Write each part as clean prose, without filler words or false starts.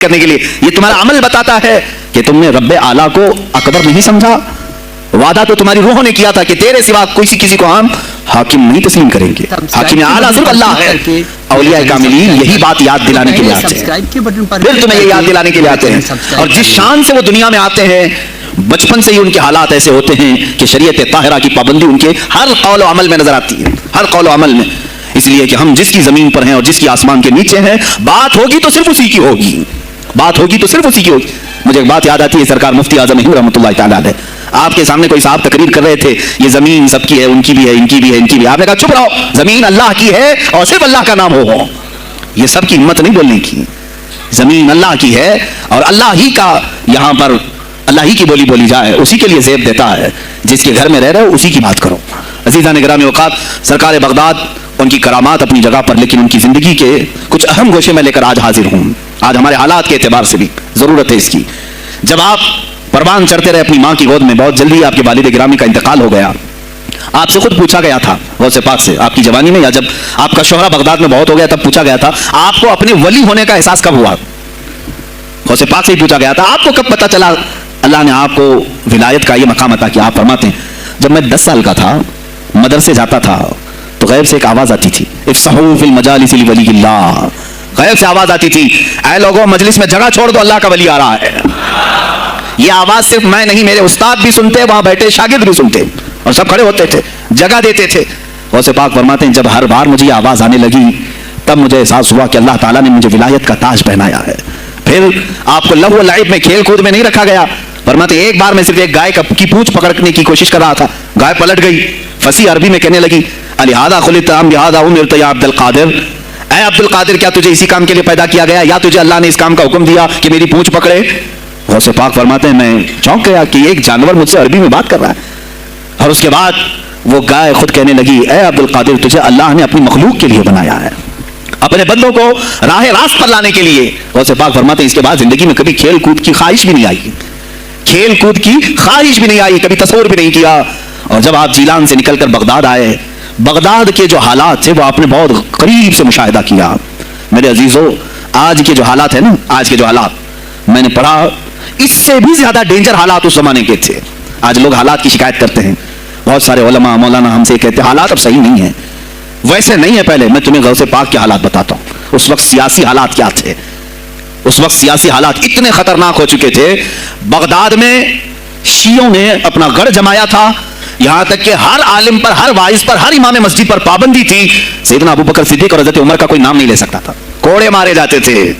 کرنے کے لیے. یہ تمہارا عمل بتاتا ہے کہ تم نے رب اعلیٰ کو اکبر نہیں سمجھا. وعدہ تو تمہاری روحوں نے کیا تھا کہ تیرے سوا کسی کو ہم حاکم نہیں تسلیم کریں گے. حاکم اعلیٰ صرف اللہ ہے. اولیاء کاملین یہی بات یاد دلانے کے لیے آتے ہیں, پھر تمہیں یہ یاد دلانے کے لیے آتے ہیں. اور جس شان سے وہ دنیا میں آتے ہیں بچپن سے ہی ان کے حالات ایسے ہوتے ہیں کہ شریعت طاہرہ کی پابندی ان کے ہر قول و عمل میں نظر آتی ہے, ہر قول و عمل میں. اس لیے کہ ہم جس کی زمین پر ہیں اور جس کی آسمان کے نیچے ہیں, بات ہوگی تو صرف اسی کی ہوگی, بات ہوگی تو صرف اسی کی ہوگی. مجھے ایک بات یاد آتی ہے, سرکار مفتی اعظم ہند رحمۃ اللہ تعالیٰ علیہ, آپ کے سامنے کوئی صاحب تقریر کر رہے تھے, یہ زمین سب کی ہے, ان کی بھی ہے, ان کی بھی ہے, ان کی بھی. آپ نے کہا چپ رہو, زمین اللہ کی ہے اور صرف اللہ کا نام ہو. یہ سب کی ہمت نہیں بولنے کی. زمین اللہ کی ہے اور اللہ ہی کا یہاں پر اللہ ہی کی بولی بولی جائے, اسی کے لیے زیب دیتا ہے. جس کے گھر میں رہ رہے ہو اسی کی بات کرو. عزیزان گرامی اوقات, سرکار بغداد ان کی کرامات اپنی جگہ پر, لیکن ان کی زندگی کے کچھ اہم گوشے میں لے کر آج حاضر ہوں. آج ہمارے حالات کے اعتبار سے بھی ضرورت ہے اس کی. جب آپ پروان چڑھتے رہے اپنی ماں کی گود میں, بہت جلدی آپ کے والد گرامی کا انتقال ہو گیا. آپ سے خود پوچھا گیا تھا غوث پاک سے, آپ کی جوانی میں یا جب آپ کا شوہرہ بغداد میں بہت ہو گیا تب پوچھا گیا تھا آپ کو اپنے ولی ہونے کا احساس کب ہوا. غوث پاک سے ہی پوچھا گیا تھا آپ کو کب پتا چلا اللہ نے آپ کو ولایت کا یہ مقام عطا کیا. آپ فرماتے ہیں جب میں 10 سال کا تھا, مدرسے جاتا تھا, تو غیب سے ایک آواز آتی تھی, افصحوا فی المجالس لولی اللہ. غیب سے آواز آتی تھی, اے لوگوں مجلس میں جگہ چھوڑ دو, اللہ کا ولی آ رہا ہے. یہ آواز صرف میں نہیں, میرے استاد بھی سنتے, وہاں بیٹھے شاگرد بھی سنتے, اور سب کھڑے ہوتے تھے, جگہ دیتے تھے. غوث پاک فرماتے ہیں جب ہر بار مجھے یہ آواز آنے لگی تب مجھے احساس ہوا کہ اللہ تعالیٰ نے مجھے ولایت کا تاج پہنایا ہے. پھر آپ کو لہو و لعب میں, کھیل کود میں نہیں رکھا گیا. فرماتے ایک بار میں صرف ایک گائے کی پونچھ پکڑنے کی کوشش کر رہا تھا, گائے پلٹ گئی, فصیح عربی میں کہنے لگی الہذا خلقت ام بہذا امرت یا عبد القادر, اے عبد القادر کیا تجھے اسی کام کے لیے پیدا کیا گیا یا تجھے اللہ نے اس کام کا حکم دیا کہ میری پونچھ پکڑے. غوث پاک فرماتے ہیں میں چونک گیا کہ ایک جانور مجھ سے عربی میں بات کر رہا ہے. اور اس کے بعد وہ گائے خود کہنے لگی اے عبد القادر تجھے اللہ نے اپنی مخلوق کے لیے بنایا ہے, اپنے بندوں کو راہ راست پر لانے کے لیے. غوث پاک فرماتے ہیں اس کے بعد زندگی میں کبھی کھیل کود کی خواہش بھی نہیں آئی, کھیل کود کی خواہش بھی نہیں آئی, کبھی تصور بھی نہیں کیا. اور جب آپ جیلان سے نکل کر بغداد آئے, بغداد کے جو حالات تھے وہ آپ نے بہت قریب سے مشاہدہ کیا. میرے عزیزوں آج کے جو حالات ہیں نا, آج کے جو حالات میں نے پڑھا اس سے بھی زیادہ ڈینجر حالات اس زمانے کے تھے. آج لوگ حالات کی شکایت کرتے ہیں, بہت سارے علماء مولانا ہم سے کہتے ہیں حالات اب صحیح نہیں ہیں, ویسے نہیں ہے پہلے. میں تمہیں غوث پاک کے حالات بتاتا ہوں. اس وقت سیاسی حالات کیا تھے, اس وقت سیاسی حالات اتنے خطرناک ہو چکے تھے. بغداد میں شیعوں نے اپنا گڑھ جمایا تھا, یہاں تک کہ ہر عالم پر, ہر واعظ پر, ہر امام مسجد پر پابندی تھی. سیدنا ابو بکر صدیق اور حضرت عمر کا کوئی نام نہیں لے سکتا تھا, کوڑے مارے جاتے تھے.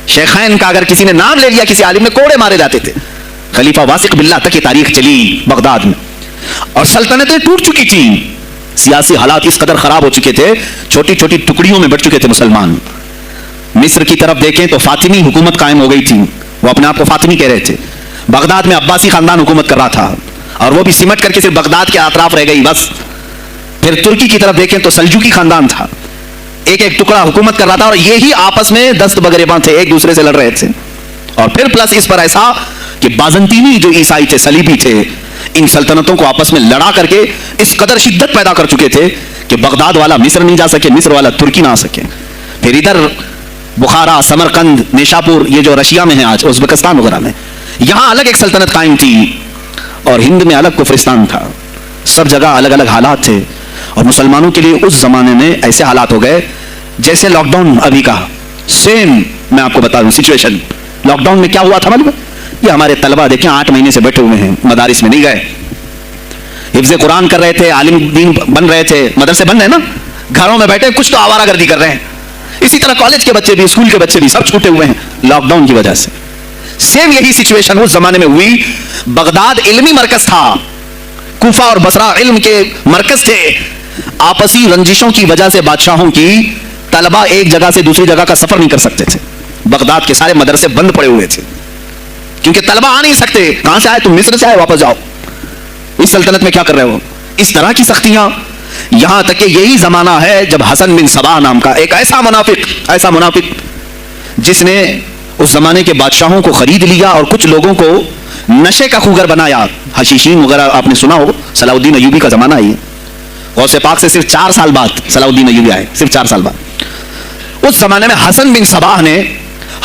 شیخین کا اگر کسی نے نام لے لیا کسی عالم نے, کوڑے مارے جاتے تھے. خلیفہ واثق باللہ تک یہ تاریخ چلی بغداد میں, اور سلطنتیں ٹوٹ چکی تھیں. سیاسی حالات اس قدر خراب ہو چکے تھے, چھوٹی چھوٹی ٹکڑیوں میں بٹ چکے تھے مسلمان. مصر کی طرف دیکھیں تو فاطمی حکومت قائم ہو گئی تھی, وہ اپنے آپ کو فاطمی کہہ رہے تھے. بغداد میں عباسی خاندان حکومت کر رہا تھا, اور وہ بھی سمٹ کر کے صرف بغداد کے اطراف رہ گئی بس. پھر ترکی کی طرف دیکھیں تو سلجوکی خاندان تھا, ایک ایک ٹکڑا حکومت کر رہا تھا, اور یہی آپس میں دست بگریباں تھے, ایک دوسرے سے لڑ رہے تھے. اور پھر پلس اس پر ایسا کہ بازنطینی جو عیسائی تھے, صلیبی تھے, ان سلطنتوں کو آپس میں لڑا کر کے اس قدر شدت پیدا کر چکے تھے کہ بغداد والا مصر نہیں جا سکے, مصر والا ترکی نہ آ سکے. پھر ادھر بخارا, سمرقند, نیشاپور, یہ جو رشیا میں ہے آج, ازبکستان وغیرہ میں, یہاں الگ ایک سلطنت قائم تھی, اور ہند میں الگ کفرستان تھا. سب جگہ الگ الگ حالات تھے. اور مسلمانوں کے لیے اس زمانے میں ایسے حالات ہو گئے جیسے لاک ڈاؤن ابھی کا سیم. میں آپ کو بتا دوں سچویشن لاک ڈاؤن میں کیا ہوا تھا معلوم ہے؟ یہ ہمارے طلبہ دیکھیں 8 مہینے سے بیٹھے ہوئے ہیں, مدارس میں نہیں گئے, حفظ قرآن کر رہے تھے, عالم دین بن رہے تھے, مدرسے بن رہے ہیں نا, گھروں میں بیٹھے کچھ تو آوارہ گردی کر رہے ہیں. اسی طرح کالج کے بچے بھی, اسکول کے بچے بھی, سب چھوٹے ہوئے ہیں لاک ڈاؤن کی وجہ سے. سیم یہی سچویشن اس زمانے میں ہوئی. بغداد علمی مرکز تھا, کوفہ اور بصرہ علم کے مرکز تھے. آپسی رنجشوں کی وجہ سے بادشاہوں کی طلبہ ایک جگہ سے دوسری جگہ کا سفر نہیں کر سکتے تھے. بغداد کے سارے مدرسے بند پڑے ہوئے تھے کیونکہ طلبہ آ نہیں سکتے. کہاں سے آئے تم؟ مصر سے آئے, واپس جاؤ, اس سلطنت میں کیا کر رہے ہو. اس طرح کی سختیاں. یہاں تک کہ یہی زمانہ ہے جب حسن بن صباح نام کا ایک ایسا منافق جس نے اس زمانے کے بادشاہوں کو خرید لیا اور کچھ لوگوں کو نشے کا خوگر بنایا. حشیشین وغیرہ آپ نے سنا ہو, صلاح الدین ایوبی کا زمانہ ہے. غوث پاک سے صرف 4 سال بعد صلاح الدین ایوبی آئے, صرف 4 سال بعد. اس زمانے میں حسن بن صباح نے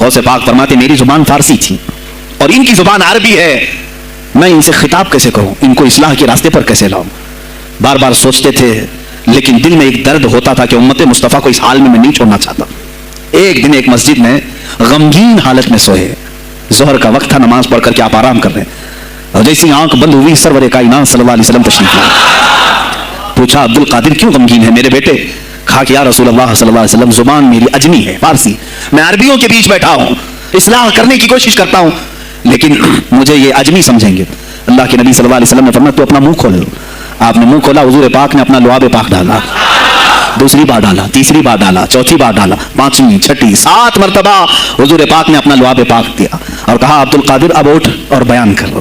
غوث پاک فرماتے میری زبان فارسی تھی اور ان کی زبان عربی ہے، میں ان سے خطاب کیسے کروں، ان کو اصلاح کے راستے پر کیسے لاؤں؟ بار بار سوچتے تھے، لیکن دل میں ایک درد ہوتا تھا کہ امت مصطفیٰ کو اس حال میں نہیں چھوڑنا چاہتا۔ ایک دن ایک مسجد میں غمگین حالت میں سوئے، ظہر کا وقت تھا، نماز پڑھ کر کے آپ آرام کر رہے ہیں، اور جیسی آنکھ بند ہوئی سرور کائنات صلی اللہ علیہ وسلم تشریف لائے۔ پوچھا عبد القادر کیوں غمگین ہے میرے بیٹے؟ کہا کہ یا رسول اللہ صلی اللہ علیہ وسلم زبان میری اجمی ہے، فارسی، میں عربیوں کے بیچ بیٹھا ہوں، اصلاح کرنے کی کوشش کرتا ہوں، لیکن مجھے یہ اجمی سمجھیں گے۔ اللہ کے نبی صلی اللہ علیہ وسلم نے فرمایا تو اپنا منہ کھول لو۔ آپ نے منہ کھولا، حضور پاک نے اپنا لعاب پاک ڈالا، دوسری بار ڈالا، تیسری بار ڈالا، چوتھی بار ڈالا، پانچویں، چھٹی، 7 مرتبہ حضور پاک نے اپنا لعاب پاک دیا اور کہا عبد القادر اب اٹھ اور بیان کرو۔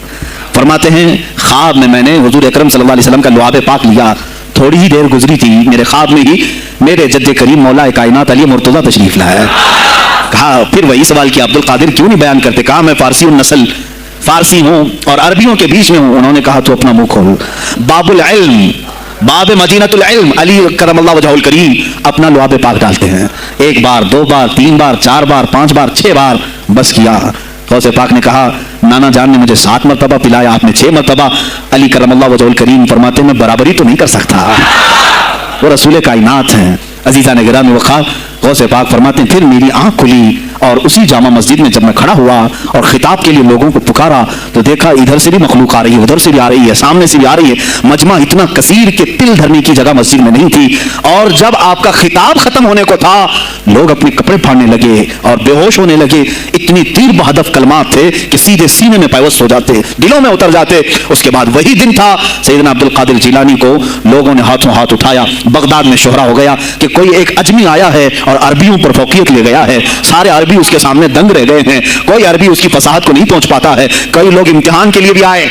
فرماتے ہیں خواب میں نے حضور اکرم صلی اللہ علیہ وسلم کا لعاب پاک لیا، تھوڑی ہی دیر گزری تھی، میرے خواب میں ہی میرے جد کریم مولا کائنات علی مرتضیٰ تشریف لائے۔ کہا پھر وہی سوال کیا عبد القادر کیوں نہیں بیان کرتے؟ کہا میں فارسی النسل، فارسی ہوں اور عربیوں کے بیچ میں ہوں۔ انہوں نے کہا تو اپنا منہ کھول۔ باب العلم، باب مدینۃ العلم، علی کرم اللہ وجہہ الکریم اپنا لعاب پاک ڈالتے ہیں، 1 بار 2 بار 3 بار 4 بار 5 بار 6 بار، بس کیا۔ غوث پاک نے کہا نانا جان نے مجھے 7 مرتبہ پلایا، آپ نے 6 مرتبہ۔ علی کرم اللہ وجہہ الکریم فرماتے میں برابری تو نہیں کر سکتا، وہ رسول کائنات ہیں۔ عزیزان گرامی وقار، غوث پاک فرماتے ہیں پھر میری آنکھ کھلی اور اسی جامع مسجد میں جب میں کھڑا ہوا اور خطاب کے لیے لوگوں کو پکارا تو دیکھا ادھر سے بھی مخلوق آ رہی ہے، ادھر سے بھی آ رہی ہے، سامنے سے بھی آ رہی ہے، مجمع اتنا کثیر کہ تل دھرنے کی جگہ مسجد میں نہیں تھی۔ اور جب آپ کا خطاب ختم ہونے کو تھا لوگ اپنے کپڑے پھاڑنے لگے اور بے ہوش ہونے لگے، اتنی تیر بہدف کلمات تھے کہ سیدھے سینے میں پیوست ہو جاتے، دلوں میں اتر جاتے۔ اس کے بعد وہی دن تھا سیدنا عبد القادر جیلانی کو لوگوں نے ہاتھوں ہاتھ اٹھایا، بغداد میں شہرہ ہو گیا کہ کوئی ایک اجمی آیا ہے اور عربیوں پر فوقیت لے گیا ہے، سارے عربی اس کے سامنے دنگ رہ گئے ہیں، کوئی عربی اس کی فصاحت کو نہیں پہنچ پاتا ہے۔ کئی لوگ امتحان کے لیے بھی آئے،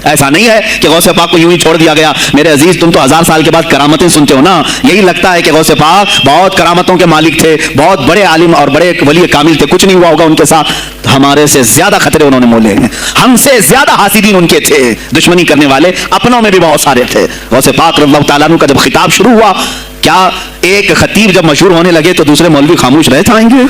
ایسا نہیں ہے کہ غوث پاک کو یوں ہی چھوڑ دیا گیا۔ میرے عزیز تم تو 1000 سال کے بعد کرامتیں سنتے ہو نا، یہی لگتا ہے کہ غوث پاک بہت کرامتوں کے مالک تھے، بہت بڑے عالم اور بڑے ولی کامل تھے، کچھ نہیں ہوا ہوگا ان کے ساتھ۔ ہمارے سے زیادہ خطرے انہوں نے مولے ہیں، ہم سے زیادہ حاسدین ان کے تھے، دشمنی کرنے والے اپنوں میں بھی بہت سارے تھے۔ غوث پاک رضی اللہ تعالیٰ عنہ کا جب خطاب شروع ہوا، کیا ایک خطیب جب مشہور ہونے لگے تو دوسرے مولوی خاموش رہ جائیں گے؟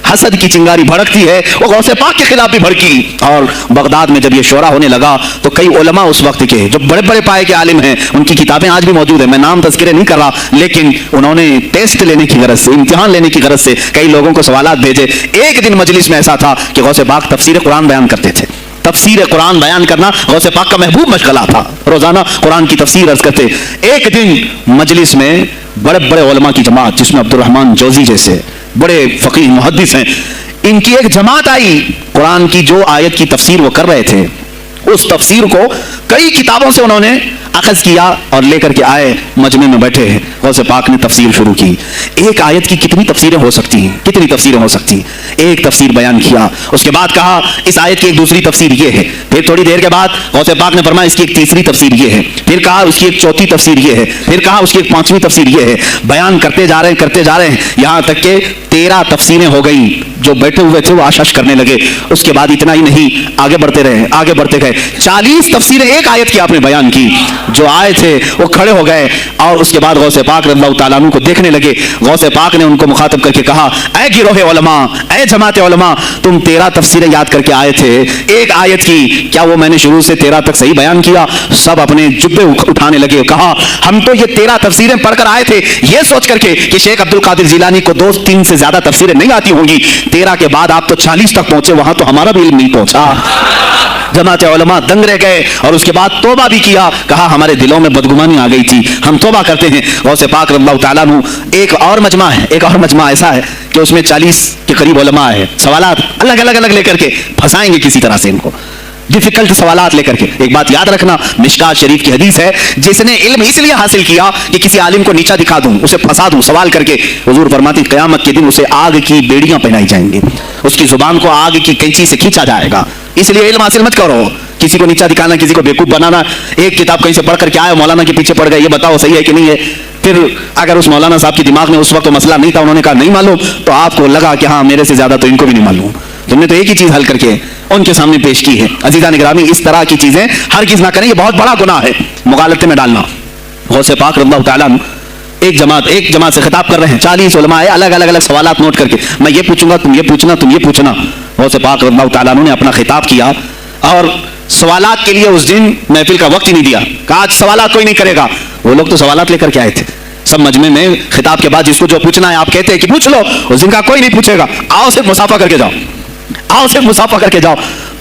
حسد کی چنگاری بھڑکتی ہے، وہ غوث پاک کے خلاف بھی بھڑکی۔ اور بغداد میں جب یہ شورا ہونے لگا تو کئی علماء اس وقت کے جو بڑے بڑے پائے کے عالم ہیں، ان کی کتابیں آج بھی موجود ہیں، میں نام تذکرے نہیں کر رہا، لیکن انہوں نے ٹیسٹ لینے کی غرض سے، امتحان لینے کی غرض سے کئی لوگوں کو سوالات بھیجے۔ ایک دن مجلس میں ایسا تھا کہ غوث پاک تفسیر قرآن بیان کرتے تھے، تفسیر قرآن بیان کرنا غوث پاک کا محبوب مشغلہ تھا، روزانہ قرآن کی تفسیر عرض کرتے۔ ایک دن مجلس میں بڑے بڑے علماء کی جماعت، جس میں عبد الرحمن جوزی جیسے بڑے فقیہ محدث ہیں، ان کی ایک جماعت آئی، قرآن کی جو آیت کی تفسیر وہ کر رہے تھے اس تفسیر کو کئی کتابوں سے انہوں نے اخذ کیا اور لے کر کے آئے، مجمع میں بیٹھے ہیں، غوث پاک نے تفسیر شروع کی۔ ایک آیت کی کتنی تفسیریں ہو سکتی ہیں، کتنی تفسیریں ہو سکتی ہیں؟ ایک تفسیر بیان کیا، اس کے بعد کہا اس آیت کی ایک دوسری تفسیر یہ ہے، پھر تھوڑی دیر کے بعد غوث پاک نے فرمایا اس کی ایک تیسری تفسیر یہ ہے، پھر کہا اس کی ایک چوتھی تفسیر یہ ہے، پھر کہا اس کی ایک 5ویں تفسیر یہ ہے۔ بیان کرتے جا رہے ہیں کرتے جا رہے ہیں، یہاں تک کہ 13 تفسیریں ہو گئیں۔ جو بیٹھے ہوئے تھے وہ آشش کرنے لگے۔ اس کے بعد اتنا ہی نہیں، آگے بڑھتے رہے، آگے بڑھتے گئے، 40 تفسیریں ایک آیت کی آپ نے بیان کی۔ جو آئے تھے وہ کھڑے ہو گئے اور اس کے بعد غوث پاک رضی اللہ تعالیٰ عنہ کو دیکھنے لگے۔ غوث پاک نے ان کو مخاطب کر کے کہا اے گروہ علماء، اے جماعت علماء، تم 13 تفسیریں یاد کر کے آئے تھے ایک آیت کی، کیا وہ میں نے شروع سے 13 تک صحیح بیان کیا؟ سب اپنے جبے اٹھانے لگے، کہا ہم تو یہ 13 تفسیریں پڑھ کر آئے تھے یہ سوچ کر کے کہ شیخ عبد القادر جیلانی کو 2-3 سے زیادہ تفسیریں نہیں آتی ہوں گی، 13 کے بعد آپ تو 40 تک پہنچے، وہاں تو ہمارا بھی علم نہیں پہنچا۔ جماعت علماء دنگ رہ گئے اور اس کے بعد توبہ بھی کیا، کہا ہمارے دلوں میں بدگمانی آ گئی تھی، ہم توبہ کرتے ہیں۔ غوث پاک رضی اللہ تعالیٰ عنہ ایک اور مجمع ہے، ایک اور مجمع ایسا ہے کہ اس میں 40 کے قریب علماء ہے، سوالات الگ الگ الگ لے کر کے پھنسائیں گے کسی طرح سے ان کو، ڈیفیکلٹ سوالات لے کر کے۔ ایک بات یاد رکھنا، مشکات شریف کی حدیث ہے، جس نے علم اس لیے حاصل کیا کہ کسی عالم کو نیچا دکھا دوں، اسے پھنسا دوں سوال کر کے، حضور فرماتے قیامت کے دن اسے آگ کی بیڑیاں پہنائی جائیں گی، اس کی زبان کو آگ کی کینچی سے کھینچا جائے گا۔ اس لیے علم حاصل مت کرو، کسی کو نیچا دکھانا، کسی کو بیوقوف بنانا۔ ایک کتاب کہیں سے پڑھ کر کے آئے، مولانا کے پیچھے پڑ گئے، یہ بتاؤ صحیح ہے کہ نہیں ہے؟ پھر اگر اس مولانا صاحب کے دماغ میں اس وقت مسئلہ نہیں تھا، انہوں نے کہا نہیں معلوم، تو آپ کو لگا کہ ہاں میرے سے زیادہ تو ان کو بھی نہیں معلوم، تم نے تو ایک ہی چیز حل کر کے ان کے سامنے پیش کی ہے۔ عزیزان گرامی، اس طرح کی چیزیں ہرگز نہ کریں، یہ بہت بڑا گناہ ہے مغالطے میں ڈالنا۔ غوث پاک رضی اللہ تعالیٰ عنہ ایک جماعت سے خطاب کر رہے ہیں, 40 علماء الگ الگ سوالات نوٹ کر کے, میں یہ پوچھوں گا, تم یہ پوچھنا, تم یہ پوچھنا. غوث پاک رضی اللہ تعالیٰ عنہ نے اپنا خطاب کیا اور سوالات کے لیے اس دن محفل کا وقت ہی نہیں دیا, کہا آج سوالات کوئی نہیں کرے گا. وہ لوگ تو سوالات لے کر کے آئے تھے, سب مجمع میں خطاب کے بعد جس کو جو پوچھنا ہے آپ کہتے ہیں کہ پوچھ لو, اس دن کا کوئی نہیں پوچھے گا, آؤ صرف مصافحہ کر کے جاؤ, آؤ صرف مصافحہ کر کے جاؤ.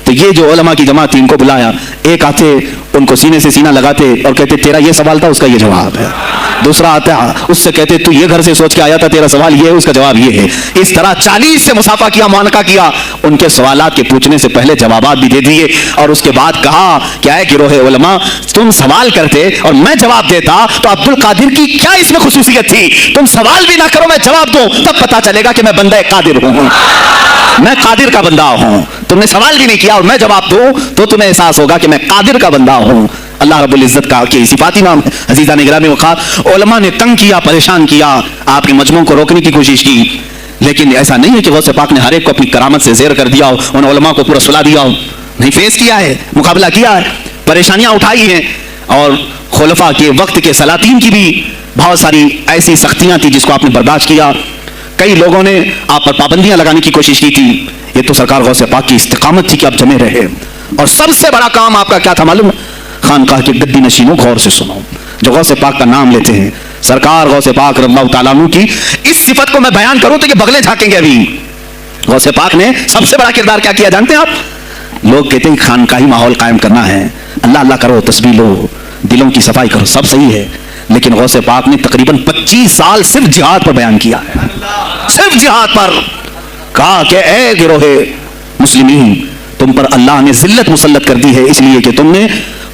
تو یہ جو علماء کی جماعت تھی ان کو بلایا, ایک آتے ان کو سینے سے سینہ لگاتے اور کہتے تیرا یہ سوال تھا, اس کا یہ جواب ہے. دوسرا آتا اس سے کہتے تو یہ گھر سے سوچ کے آیا تھا, تیرا سوال یہ ہے, اس کا جواب یہ ہے. اس طرح 40 سے مصافحہ کیا, معانقہ کیا, ان کے سوالات کے پوچھنے سے پہلے جوابات بھی دے دیے, اور اس کے بعد کہا کیا ہے گروہ علماء, تم سوال کرتے اور میں جواب دیتا تو عبد القادر کی کیا اس میں خصوصیت تھی؟ تم سوال بھی نہ کرو, میں جواب دوں, تب پتا چلے گا کہ میں بندہ قادر ہوں, میں قادر کا بندہ ہوں. تم نے سوال بھی نہیں کیا اور میں جواب دوں تو تمہیں احساس ہوگا کہ میں قادر کا بندہ ہوں. اللہ رب العزت کا کہ صفاتی نام ہے. عزیزان گرامی وقار, علماء نے تنگ کیا, پریشان کیا, آپ کے مجموعوں کو روکنے کی کوشش کی, لیکن ایسا نہیں ہے کہ غوث پاک نے ہر ایک کو اپنی کرامت سے زیر کر دیا ہو, ان علماء کو پورا سلا دیا ہو. نہیں, فیس کیا ہے, مقابلہ کیا ہے, پریشانیاں اٹھائی ہیں. اور خلفاء کے وقت کے سلاطین کی بھی بہت ساری ایسی سختیاں تھیں جس کو آپ نے برداشت کیا. کئی لوگوں نے آپ پر پابندیاں لگانے کی کوشش کی تھی. یہ تو سرکار غوث پاک کی استقامت تھی کہ آپ جمے رہے. اور سب سے بڑا کام آپ کا کیا تھا معلوم؟ خانقاہ کے گدی نشینوں غور سے سنو, جو غوث پاک کا نام لیتے ہیں, سرکار غوث پاک رضی اللہ تعالیٰ عنہ کی اس صفت کو میں بیان کروں تو یہ بغلیں جھانکیں گے. ابھی غوث پاک نے سب سے بڑا کردار کیا کیا جانتے ہیں آپ؟ لوگ کہتے ہیں خانقاہی ماحول قائم کرنا ہے, اللہ اللہ کرو, تسبیح لو, دلوں کی صفائی کرو, سب صحیح ہے, لیکن غوث پاک نے تقریباً 25 سال صرف جہاد پر بیان کیا ہے, صرف جہاد پر. کہا کہ اے گروہ مسلمین, تم پر اللہ نے ذلت مسلط کر دی ہے اس لیے کہ تم نے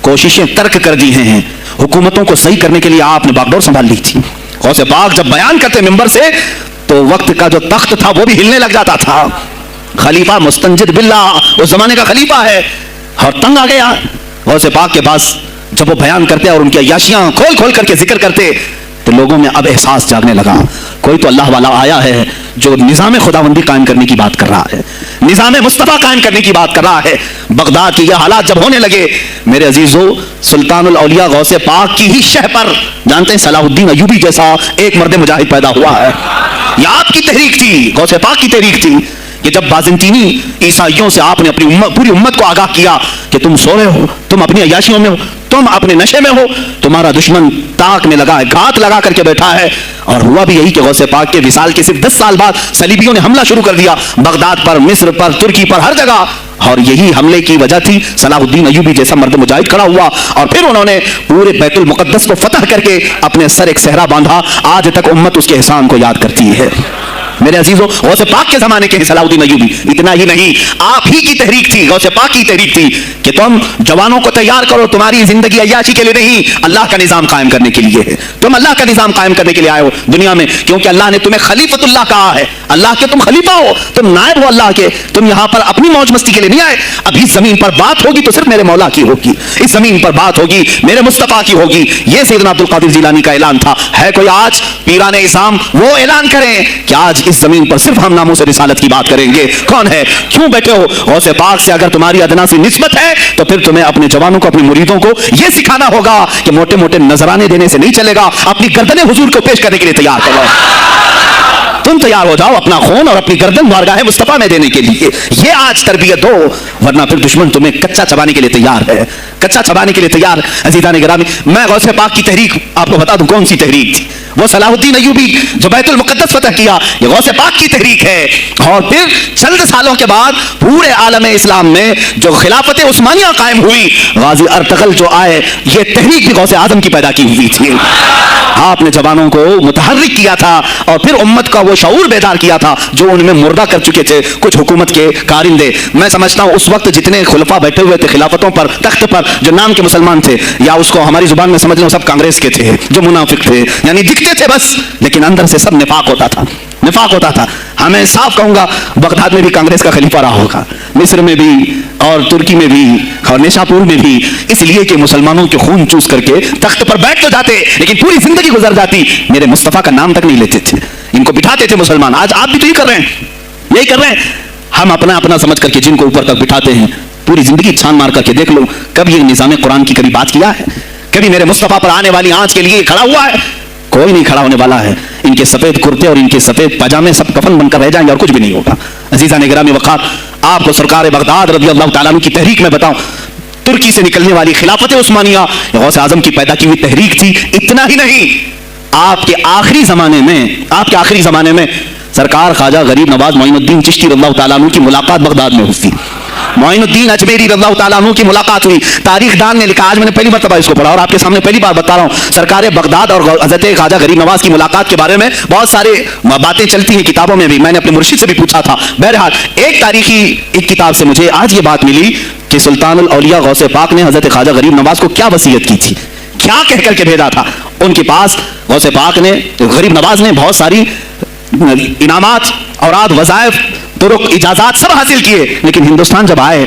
کوششیں ترک کر دی ہیں. حکومتوں کو صحیح کرنے کے لیے آپ نے باغڈور سنبھال لی تھی. غوث پاک جب بیان کرتے منبر سے تو وقت کا جو تخت تھا وہ بھی ہلنے لگ جاتا تھا. خلیفہ مستنجد باللہ, اس زمانے کا خلیفہ ہے, اور تنگ آ گیا غوث پاک کے پاس. جب وہ بیان کرتے اور ان کی عیاشیاں کھول کھول کر کے ذکر کرتے تو لوگوں میں اب احساس جاگنے لگا, کوئی تو اللہ والا آیا ہے جو نظام خداوندی قائم کرنے کی بات کر رہا ہے, نظام مصطفیٰ قائم کرنے کی بات کر رہا ہے. بغداد کے یہ حالات جب ہونے لگے, میرے عزیزو, سلطان الاولیاء غوث پاک کی ہی شہ پر جانتے ہیں صلاح الدین ایوبی جیسا ایک مرد مجاہد پیدا ہوا ہے. یہ آپ کی تحریک تھی, غوث پاک کی تحریک تھی, کہ جب بازنطینی عیسائیوں سے آپ نے اپنی پوری امت کو آگاہ کیا کہ تم سو رہے ہو, تم اپنی عیاشیوں میں ہو, تم اپنے نشے میں ہو, تمہارا دشمن تاک میں لگا ہے, گھات لگا کر کے بیٹھا ہے. اور ہوا بھی یہی کہ غوث پاک کے وصال کے صرف 10 سال بعد صلیبیوں نے حملہ شروع کر دیا بغداد پر, مصر پر, ترکی پر, ہر جگہ. اور یہی حملے کی وجہ تھی صلاح الدین ایوبی جیسا مرد مجاہد کھڑا ہوا, اور پھر انہوں نے پورے بیت المقدس کو فتح کر کے اپنے سر ایک صحرا باندھا. آج تک امت اس کے احسان کو یاد کرتی ہے. میرے عزیزو, غوث پاک کے زمانے کے صلاح الدین ایوبی, اتنا ہی نہیں, آپ ہی کی تحریک تھی, غوث پاک کی تحریک تھی کہ تم جوانوں کو تیار کرو, تمہاری زندگی عیاشی کے لیے نہیں, اللہ کا نظام قائم کرنے کے لیے ہے. تم اللہ کا نظام قائم کرنے کے لیے آئے ہو دنیا میں, کیونکہ اللہ نے تمہیں خلیفۃ اللہ کہا ہے. اللہ کے تم خلیفہ ہو, تم نائب ہو اللہ کے, تم یہاں پر اپنی موج مستی کے لیے نہیں آئے. اب اس زمین پر بات ہوگی تو صرف میرے مولا کی ہوگی, اس زمین پر بات ہوگی میرے مصطفیٰ کی ہوگی. یہ سیدنا عبد القادر جیلانی کا اعلان تھا. ہے کوئی آج پیران اسلام وہ اعلان کریں کہ آج اس زمین پر صرف ہم ناموں سے رسالت کی بات کریں گے؟ کون ہے؟ کیوں بیٹھے ہو؟ غوث پاک سے اگر تمہاری ادنا سی نسبت ہے تو پھر تمہیں اپنے جوانوں کو, اپنی مریدوں کو یہ سکھانا ہوگا کہ موٹے موٹے نذرانے دینے سے نہیں چلے گا, اپنی گردنیں حضور کو پیش کرنے کے لیے تیار کرو. تم تیار ہو جاؤ اپنا خون اور اپنی گردن بارگاہ مصطفیٰ میں دینے کے لیے. یہ آج تربیت ہو, ورنہ پھر دشمن تمہیں کچا چبانے کے لیے تیار ہے, کچا چبانے کے لیے تیار. عزیزان گرامی, میں غوث پاک کی تحریک آپ کو بتا دوں کون سی تحریک تھی. وہ صلاح الدین ایوبی جو بیت المقدس فتح کیا, یہ غوث پاک کی تحریک ہے. اور پھر چند سالوں کے بعد پورے عالم اسلام میں جو خلافت عثمانیہ قائم ہوئی, غازی ارطغرل جو آئے, یہ تحریک بھی غوث اعظم کی پیدا کی ہوئی تھی. آپ نے جوانوں کو متحرک کیا تھا اور پھر امت کا وہ شعور بیدار کیا تھا جو ان میں مردہ کر چکے تھے کچھ حکومت کے کارندے. میں سمجھتا ہوں اس وقت جتنے خلفاء بیٹھے ہوئے تھے خلافتوں پر, تخت پر, جو نام کے مسلمان تھے, یا اس کو ہماری زبان میں سمجھ لو سب کانگریس کے تھے, جو منافق تھے, یعنی دکھتے تھے بس, لیکن اندر سے سب نفاق ہوتا تھا, نفاق ہوتا تھا. ہمیں صاف کہوں گا, بغداد میں بھی کانگریس کا خلیفہ رہا ہوگا, مصر میں بھی, اور ترکی میں بھی, اور نیشاپور میں بھی, اس لیے کہ مسلمانوں کے خون چوس کر کے تخت پر بیٹھ تو جاتے لیکن پوری زندگی گزر جاتی, میرے مصطفیٰ کا نام تک نہیں لیتے تھے. ان کو بٹھاتے تھے مسلمان. آج آپ بھی تو یہ کر رہے ہیں, یہی کر رہے ہیں. ہم اپنا اپنا سمجھ کر کے جن کو اوپر تک بٹھاتے ہیں, پوری زندگی چھان مار کر کے دیکھ لو, کبھی یہ نظام قرآن کی کبھی بات کیا ہے؟ کبھی میرے مصطفیٰ پر آنے والی آنچ کے لیے کھڑا ہوا ہے؟ کوئی نہیں کھڑا ہونے والا ہے. ان کے سفید کرتے اور ان کے سفید پاجامے سب کفن بن کر رہ جائیں گے اور کچھ بھی نہیں ہوگا. عزیزان گرامی وقار، آپ کو سرکار بغداد رضی اللہ تعالیٰ عنہ کی تحریک میں بتاؤں. ترکی سے نکلنے والی خلافت عثمانیہ غوث اعظم کی پیدا کی ہوئی تحریک تھی. اتنا ہی نہیں، آپ کے آخری زمانے میں سرکار خواجہ غریب نواز معین الدین چشتی رضی اللہ تعالیٰ عنہ کی ملاقات بغداد میں ہوئی. معین الدین اجمیری رضی اللہ تعالیٰ عنہ کی ملاقات ہوئی. تاریخ دان نے لکھا، آج میں نے پہلی مرتبہ اس کو پڑھا اور آپ کے سامنے پہلی بار بتا رہا ہوں. سرکار بغداد اور حضرت خواجہ غریب نواز کی ملاقات کے بارے میں بہت سارے باتیں چلتی ہیں کتابوں میں بھی. میں نے اپنے مرشد سے بھی پوچھا تھا. بہرحال ایک تاریخی ایک کتاب سے مجھے آج یہ بات ملی کہ سلطان الاولیاء غوث پاک نے حضرت خواجہ غریب نواز کو کیا وصیت کی تھی، کیا کہہ کر کے بھیجا تھا. ان کے پاس غوث پاک نے، غریب نواز نے بہت ساری انعامات، اوراد، وظائف، طرق، اجازات سب حاصل کیے، لیکن ہندوستان جب آئے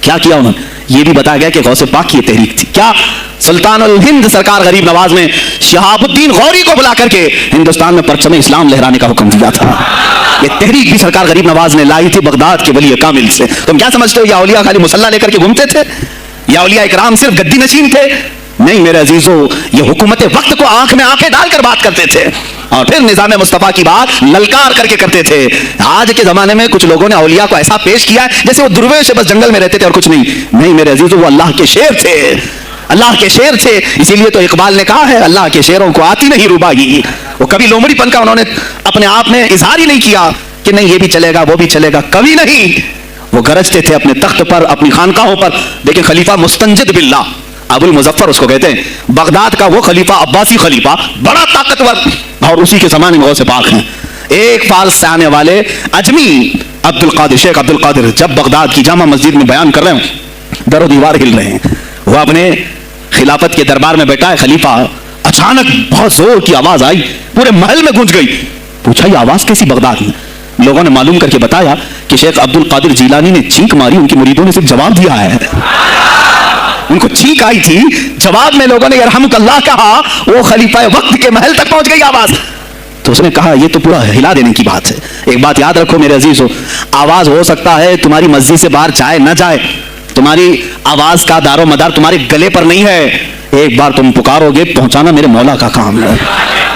کیا کیا انہوں نے؟ یہ بھی بتایا گیا کہ غوث پاک کی یہ تحریک تھی. کیا سلطان الہند سرکار غریب نواز نے شہاب الدین غوری کو بلا کر کے ہندوستان میں پرچم اسلام لہرانے کا حکم دیا تھا. یہ تحریک بھی سرکار غریب نواز نے لائی تھی بغداد کے ولی کامل سے. تم کیا سمجھتے ہو یہ اولیاء خالی مسلح لے کر کے گھومتے تھے؟ یہ اولیاء اکرام صرف گدی نشین تھے؟ نہیں میرے عزیزو، یہ حکومت وقت کو آنکھ میں آنکھیں ڈال کر بات کرتے تھے اور پھر نظام مصطفیٰ کی بات للکار کر کے کرتے تھے. آج کے زمانے میں کچھ لوگوں نے اولیاء کو ایسا پیش کیا ہے جیسے وہ درویش بس جنگل میں رہتے تھے اور کچھ نہیں. نہیں میرے عزیزو، وہ اللہ کے شیر تھے، اللہ کے شیر تھے. اسی لیے تو اقبال نے کہا ہے اللہ کے شیروں کو آتی نہیں روبائی. وہ کبھی لومڑی پن کا انہوں نے اپنے آپ میں اظہار ہی نہیں کیا کہ نہیں یہ بھی چلے گا وہ بھی چلے گا، کبھی نہیں. وہ گرجتے تھے اپنے تخت پر، اپنی خانقاہوں پر. دیکھیں خلیفہ مستنجد باللہ ابو المظفر اس کو کہتے ہیں، بغداد کا وہ خلیفہ، عباسی خلیفہ، بڑا طاقتور، اور اسی کے زمانے میں غوث پاک ہیں. ایک فارس سے آنے والے اجمی عبد القادر، شیخ عبد القادر، جب بغداد کی جامع مسجد میں بیان کر رہے ہیں در و دیوار ہل رہے ہیں. وہ اپنے خلافت کے دربار میں بیٹھا ہے خلیفہ. اچانک بہت زور کی آواز آئی، پورے محل میں گونج گئی. پوچھا یہ آواز کیسی بغداد میں؟ لوگوں نے معلوم کر کے بتایا کہ شیخ عبد القادر جیلانی نے چینک ماری، ان کی مریدوں نے صرف جواب دیا ہے. ان کو چینک آئی تھی، جواب میں لوگوں نے یرحمک اللہ کہا، وہ خلیفہ وقت کے محل تک پہنچ گئی آواز. تو اس نے کہا یہ تو پورا ہلا دینے کی بات ہے. ایک بات یاد رکھو میرے عزیزو، آواز ہو سکتا ہے تمہاری مسجد سے باہر جائے نہ جائے، تمہاری آواز کا دار و مدار تمہارے گلے پر نہیں ہے. ایک بار تم پکارو گے، پہنچانا میرے مولا کا کام ہے.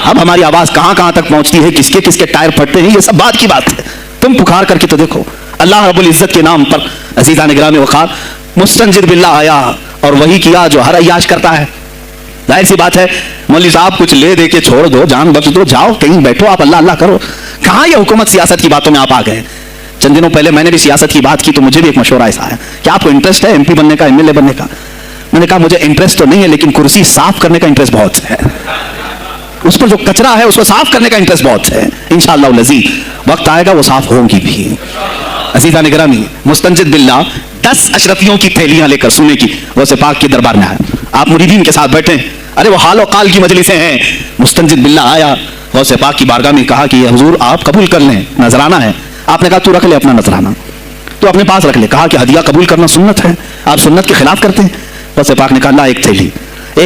اب ہماری آواز کہاں کہاں تک پہنچتی ہے، کس کے ٹائر پھٹتے ہیں، یہ سب بات کی بات ہے. تم پکار کر کے تو دیکھو. اللہ رب العزت کے نام پر عزیزان گرامی وقار مستنجد باللہ آیا اور وہی کیا جو ہر عیاش کرتا ہے. ظاہر سی بات ہے مولوی صاحب کچھ لے دے کے چھوڑ دو، جان بخش دو، جاؤ کہیں بیٹھو آپ اللہ اللہ کرو. کہاں یہ حکومت سیاست کی باتوں میں آپ آ گئے؟ چند دنوں پہلے میں نے بھی سیاست کی بات کی تو مجھے بھی ایک مشورہ ایسا ہے کہ آپ کو انٹرسٹ ہے ایم پی بننے کا، ایم ایل اے بننے کا. میں نے کہا مجھے انٹرسٹ تو نہیں ہے لیکن کرسی صاف کرنے کا انٹرسٹ بہت ہے. اس پر جو کچرا ہے اس کو صاف کرنے کا انٹرسٹ بہت ہے. انشاءاللہ العزیز وقت آئے گا وہ صاف ہوگی بھی. عزیزان گرامی مستنجد باللہ 10 اشرفیوں کی تھیلیاں لے کر سونے کی غوث پاک کے دربار میں آیا. آپ مریدین کے ساتھ بیٹھے، ارے وہ حال و قال کی مجلسیں ہیں. مستنجد باللہ آیا غوث پاک کی بارگاہ میں، کہا کہ حضور آپ قبول کر لیں، نذرانہ ہے. آپ نے کہا تو رکھ لے اپنا نذرانہ، تو اپنے پاس رکھ لے. کہا کہ ہدیہ قبول کرنا سنت ہے، آپ سنت کے خلاف کرتے ہیں. غوث پاک نے کہا لا ایک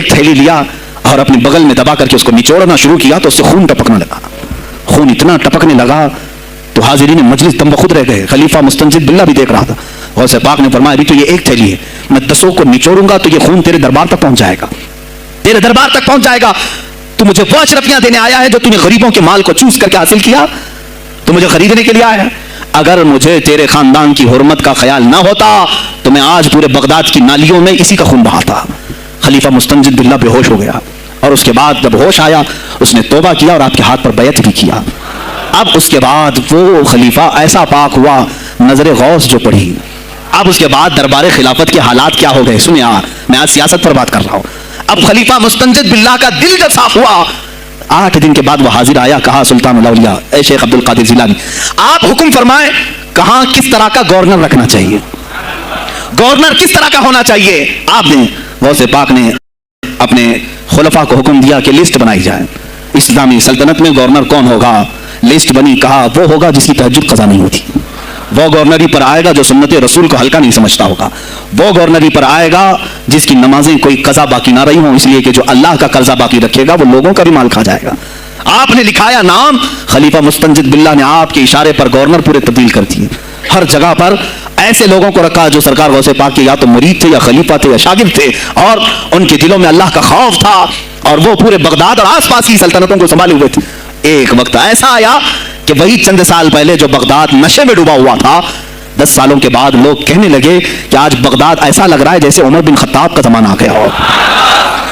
تھیلی لیا اور اپنے بغل میں دبا کر کے اس کو نچوڑنا شروع کیا تو اس سے خون ٹپکنے لگا. خون اتنا ٹپکنے لگا تو حاضرین مجلس دم بخود رہ گئے. خلیفہ مستنجد باللہ بھی دیکھ رہا تھا. غوث پاک نے فرمایا ابھی تو یہ ایک تھیلی ہے، میں 10 کو نچوڑوں گا تو یہ خون تیرے دربار تک پہنچ جائے گا، تیرے دربار تک پہنچ جائے گا. تو مجھے وہ اشرفیاں دینے آیا ہے جو تو نے غریبوں کے مال کو چوس کر کے حاصل کیا، تو مجھے خریدنے کے لیے آیا ہے. اگر مجھے تیرے خاندان کی حرمت کا خیال نہ ہوتا تو میں آج پورے بغداد کی نالیوں میں اسی کا خون بہاتا. خلیفہ مستنجد باللہ بے ہوش ہو گیا اور اس کے بعد جب ہوش آیا اس نے توبہ کیا اور آپ کے ہاتھ پر بیعت بھی کیا. اب اس کے بعد وہ خلیفہ ایسا پاک ہوا، نظر غوث جو پڑھی. اب اس کے بعد دربار خلافت کے حالات کیا ہو گئے سنیں. میں آج سیاست پر بات کر رہا ہوں. اب خلیفہ مستنجد باللہ کا دل جب صاف ہوا، 8 دن کے بعد وہ حاضر آیا. کہا سلطان الاولیاء اے شیخ عبد القادر جیلانی آپ حکم فرمائیں کہاں کس طرح کا گورنر رکھنا چاہیے، گورنر کس طرح کا ہونا چاہیے. آپ نے غوث پاک نے اپنے خلفاء کو حکم دیا کہ لسٹ بنائی جائے، اسلامی سلطنت میں گورنر کون ہوگا. لسٹ بنی. کہا وہ ہوگا جس کی تہجد قضا نہیں ہوتی، وہ گورنری پر آئے گا جو سنت رسول کو ہلکا نہیں سمجھتا ہوگا، وہ گورنری پر آئے گا جس کی نمازیں کوئی قضا باقی نہ رہی ہوں، اس لیے کہ جو اللہ کا قرضہ باقی رکھے گا وہ لوگوں کا بھی مال کھا جائے گا. آپ نے لکھایا نام، خلیفہ مستنجد باللہ نے آپ کے اشارے پر گورنر پورے تبدیل کر دیے. ہر جگہ پر ایسے لوگوں کو رکھا جو سرکار غوث پاک کے یا تو مرید تھے یا خلیفہ تھے یا شاگرد تھے اور ان کے دلوں میں اللہ کا خوف تھا. اور وہ پورے بغداد اور آس پاس کی سلطنتوں کو سنبھالے ہوئے تھے. ایک وقت ایسا آیا کہ وہی چند سال پہلے جو بغداد نشے میں ڈوبا ہوا تھا، 10 سالوں کے بعد لوگ کہنے لگے کہ آج بغداد ایسا لگ رہا ہے جیسے عمر بن خطاب کا زمانہ آ گیا ہو.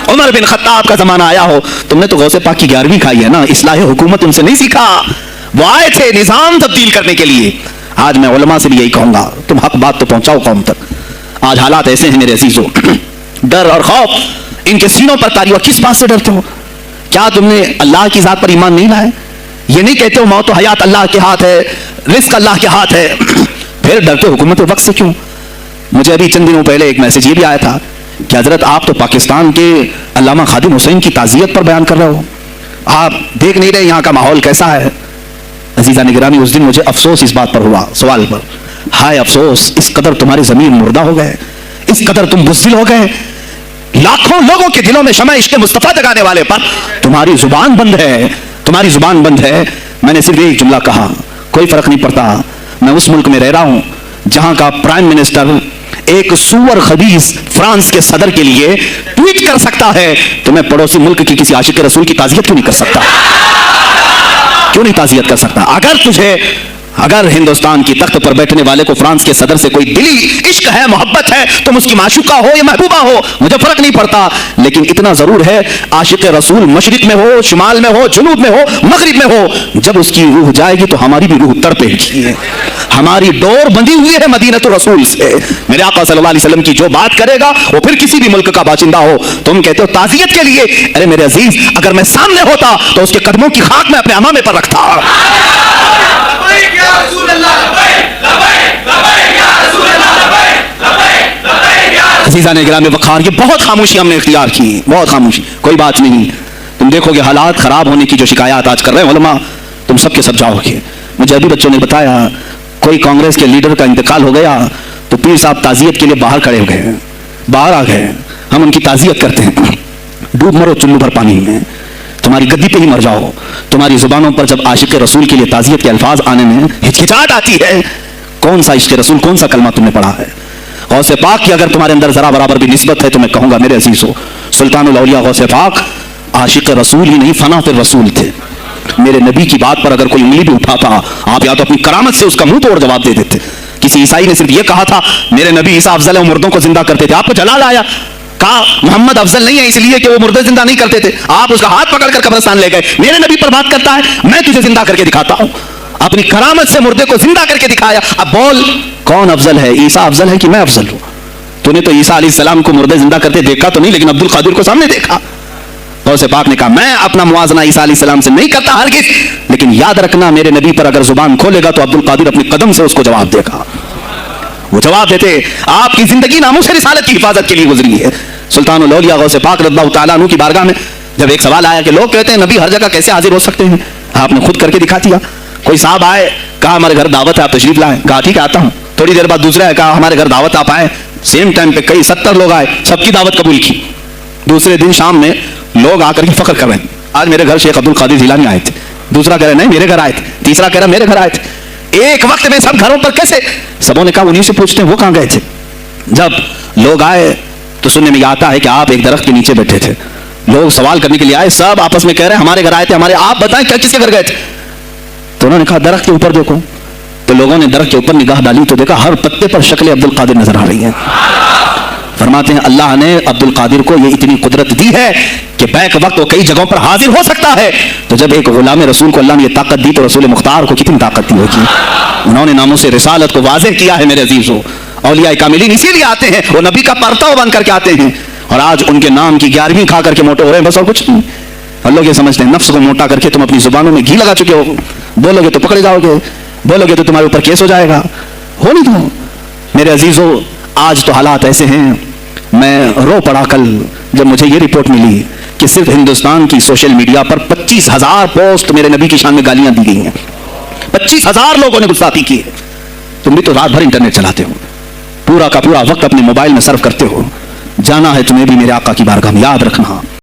عمر بن خطاب کا زمانہ آیا ہو. تم نے تو غوث پاک کی 11ویں کھائی ہے نا، اصلاح حکومت ان سے نہیں سیکھا. وہ آئے تھے نظام تبدیل کرنے کے لیے. آج میں علماء سے بھی یہی کہوں گا، تم حق بات تو پہنچاؤ قوم تک. آج حالات ایسے ہیں میرے عزیزو، ڈر اور خوف ان کے سینوں پر تاری ہوا. کس بات سے ڈرتے ہو؟ کیا تم نے اللہ کی ذات پر ایمان نہیں لائے؟ یہ نہیں کہتے ہو موت و حیات اللہ کے ہاتھ ہے، رزق اللہ کے ہاتھ ہے، پھر ڈرتے حکومت وقت سے کیوں؟ مجھے ابھی چند دنوں پہلے ایک میسج یہ بھی آیا تھا کہ حضرت آپ تو پاکستان کے علامہ خادم حسین کی تعزیت پر بیان کر رہے ہو، آپ دیکھ نہیں رہے یہاں کا ماحول کیسا ہے. عزیزان گرامی، اس دن مجھے افسوس اس بات پر ہوا، سوال پر. ہائے افسوس، اس قدر تمہاری زمین مردہ ہو گئے، اس قدر تم بزدل ہو گئے. لاکھوں لوگوں کے دلوں میں شمع عشق مصطفیٰ جگانے والے پر تمہاری زبان بند ہے، تمہاری زبان بند ہے. میں نے صرف ایک جملہ کہا، کوئی فرق نہیں پڑتا، میں اس ملک میں رہ رہا ہوں جہاں کا پرائم منسٹر ایک سور خبیث فرانس کے صدر کے لیے ٹویٹ کر سکتا ہے تو میں پڑوسی ملک کی کسی عاشق رسول کی تعزیت کیوں نہیں کر سکتا؟ کیوں نہیں تعزیت کر سکتا؟ اگر ہندوستان کی تخت پر بیٹھنے والے کو فرانس کے صدر سے کوئی دلی عشق ہے، محبت ہے، تم اس کی معشوقہ ہو یا محبوبہ ہو، مجھے فرق نہیں پڑتا. لیکن اتنا ضرور ہے، عاشق رسول مشرق میں ہو، شمال میں ہو، جنوب میں ہو، مغرب میں ہو، جب اس کی روح جائے گی تو ہماری بھی روح تڑپے گی. ہماری ڈور بندھی ہوئی ہے مدینۃ الرسول سے. میرے آقا صلی اللہ علیہ وسلم کی جو بات کرے گا وہ پھر کسی بھی ملک کا باشندہ ہو. تم کہتے ہو تعزیت کے لیے، ارے میرے عزیز، اگر میں سامنے ہوتا تو اس کے قدموں کی خاک میں اپنے امامے پر رکھتا. عزیزان گرامی وقار، یہ بہت خاموشی ہم نے اختیار کی، بہت خاموشی. کوئی بات نہیں، تم دیکھو گے حالات خراب ہونے کی جو شکایات آج کر رہے ہیں علماء، تم سب کے سب جاؤ گے. مجھے ابھی بچوں نے بتایا کوئی کانگریس کے لیڈر کا انتقال ہو گیا تو پیر صاحب تعزیت کے لیے باہر کھڑے ہو گئے، باہر آ گئے. ہم ان کی تعزیت کرتے ہیں. ڈوب مرو چلو بھر پانی میں، تمہاری گدی پہ ہی مر جاؤ. تمہاری زبانوں پر جب عاشق رسول کے لیے تعزیت کے الفاظ آنے میں ہچکچاہٹ آتی ہے، کون سا عشق رسول، کون سا کلمہ تم نے پڑھا ہے؟ غوث پاک کی اگر تمہارے اندر ذرا برابر بھی نسبت ہے تو میں کہوں گا میرے عزیزو، سلطان الاولیاء غوث پاک عاشق رسول ہی نہیں، فنا فی رسول تھے. میرے نبی کی بات پر اگر کوئی انگلی بھی اٹھاتا، آپ یا تو اپنی کرامت سے اس کا منہ توڑ جواب دے دیتے. کسی عیسائی نے صرف یہ کہا تھا میرے نبی عیسیٰ افضل ہے، وہ مردوں کو زندہ کرتے تھے، آپ کو جلال آیا. کہا محمد افضل نہیں ہے اس لیے کہ وہ مردے زندہ نہیں کرتے تھے، آپ اس کا ہاتھ پکڑ کر قبرستان لے گئے. میرے نبی پر بات کرتا ہے، میں تجھے زندہ کر کے دکھاتا ہوں. اپنی کرامت سے مردے کو زندہ کر کے دکھایا. اب بول کون افضل ہے، عیسیٰ افضل ہے کہ میں افضل ہوں؟ تو نے تو عیسیٰ علیہ السلام کو مردے زندہ کرتے دیکھا تو نہیں، لیکن عبد القادر کو سامنے دیکھا. غوث پاک نے کہا میں اپنا موازنہ عیسیٰ علیہ السلام سے نہیں کرتا ہرگز، لیکن یاد رکھنا میرے نبی پر اگر زبان کھولے گا تو عبد القادر اپنی قدم سے اس کو جواب دے گا. وہ جواب دیتے. آپ کی زندگی ناموس رسالت کی حفاظت کے لیے گزری ہے. سلطان الاولیاء غوث پاک رضی اللہ تعالیٰ عنہ کی بارگاہ میں جب ایک سوال آیا کہ لوگ کہتے ہیں نبی ہر جگہ کیسے حاضر ہو سکتے ہیں، آپ نے خود کر کے دکھا دیا. کوئی صاحب آئے، کہا ہمارے گھر دعوت ہے آپ تشریف لائیں، کہا ٹھیک ہے آتا ہوں. تھوڑی دیر بعد دوسرا ہے، کہا ہمارے گھر دعوت آپ آئے. سیم ٹائم پہ کئی 70 لوگ آئے، سب کی دعوت قبول کی. دوسرے دن شام میں لوگ آ کر کے فخر کر رہے ہیں آج میرے گھر شیخ عبد القادر جیلانی آئے تھے. دوسرا کہہ رہے نہیں میرے گھر آئے تھے، تیسرا کہہ رہا میرے گھر آئے تھے. ایک وقت میں سب گھروں پر کیسے؟ سبوں نے کہا انہیں سے پوچھتے ہیں وہ کہاں گئے تھے. جب لوگ آئے تو سننے میں آتا ہے کہ آپ ایک درخت کے نیچے بیٹھے تھے. لوگ سوال کرنے کے لیے آئے، سب آپس میں کہہ رہے ہیں ہمارے گھر آئے تھے، ہمارے. آپ بتائیں کیا کس کے گھر گئے تھے؟ تو انہوں نے کہا درخت کے اوپر دیکھو. تو لوگوں نے درخت کے اوپر نگاہ ڈالی تو دیکھا ہر پتے پر شکل عبد القادر نظر آ رہی ہے. فرماتے ہیں اللہ نے عبد القادر کو یہ اتنی قدرت دی ہے کہ بیک وقت وہ کئی جگہوں پر حاضر ہو سکتا ہے. تو جب ایک غلام رسول کو اللہ نے یہ طاقت دی تو رسول مختار کو کتنی طاقت دی ہوگی. انہوں نے ناموس رسالت کو واضح کیا ہے. میرے عزیزو، اولیاء کاملین اسی لیے آتے ہیں، وہ نبی کا پرتو بن کر کے آتے ہیں. اور آج ان کے نام کی 11ویں کھا کر کے موٹے ہو رہے ہیں، بس اور کچھ نہیں. اور لوگ یہ سمجھتے ہیں نفس کو موٹا کر کے تم اپنی زبانوں میں گھی لگا چکے ہو، بولو گے تو پکڑے جاؤ گے، بولو گے تو تمہارے اوپر کیس ہو جائے گا. ہو نہیں دو. میرے عزیزو، آج تو حالات ایسے ہیں. میں رو پڑا کل جب مجھے یہ رپورٹ ملی کہ صرف ہندوستان کی سوشل میڈیا پر 25,000 پوسٹ میرے نبی کی شان میں گالیاں دی گئی ہیں. 25,000 لوگوں نے گستاخی کی ہے. تم بھی تو رات بھر انٹرنیٹ چلاتے ہو، پورا کا پورا وقت اپنے موبائل میں صرف کرتے ہو. جانا ہے تمہیں بھی میرے آقا کی بارگاہ میں، یاد رکھنا